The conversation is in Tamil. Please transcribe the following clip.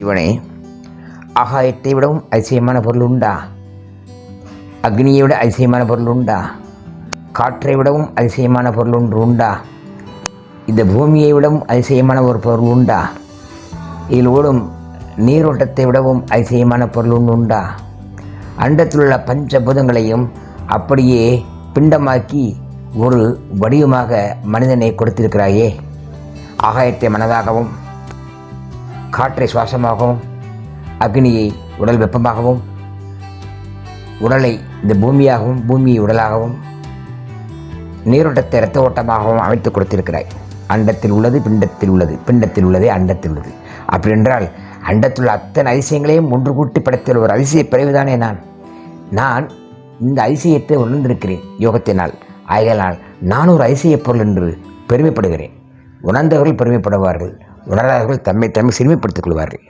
இவனே, ஆகாயத்தை விடவும் அதிசயமான பொருள் உண்டா? அக்னியை விட அதிசயமான பொருள் உண்டா? காற்றை விடவும் அதிசயமான பொருள் ஒன்று உண்டா? இந்த பூமியை விடவும் அதிசயமான ஒரு பொருள் உண்டா? இதில் ஓடும் நீரோட்டத்தை விடவும் அதிசயமான பொருள் ஒன்று உண்டா? அண்டத்தில் உள்ள பஞ்சபூதங்களையும் அப்படியே பிண்டமாக்கி ஒரு வடிவமாக மனிதனை கொடுத்திருக்கிறாயே. ஆகாயத்தை மனதாகவும், காற்றை சுவாசமாகவும், அக்னியை உடல் வெப்பமாகவும், உடலை இந்த பூமியாகவும், பூமியை உடலாகவும், நீரோட்டத்தை இரத்த ஓட்டமாகவும் அமைத்து கொடுத்திருக்கிறாய். அண்டத்தில் உள்ளது பிண்டத்தில் உள்ளது, பிண்டத்தில் உள்ளதே அண்டத்தில் உள்ளது. அப்படி என்றால் அண்டத்தில் உள்ள அத்தனை அதிசயங்களையும் ஒன்று கூட்டி படைத்த ஒரு அதிசய பிறகுதானே நான் இந்த அதிசயத்தை உணர்ந்திருக்கிறேன் யோகத்தினால். ஆகையால் நான் ஒரு அதிசய பொருள் என்று பெருமைப்படுகிறேன். உணர்ந்தவர்கள் பெருமைப்படுவார்கள், உணராதவர்கள் தம்மை சிறுமைப்படுத்திக் கொள்வார்கள்.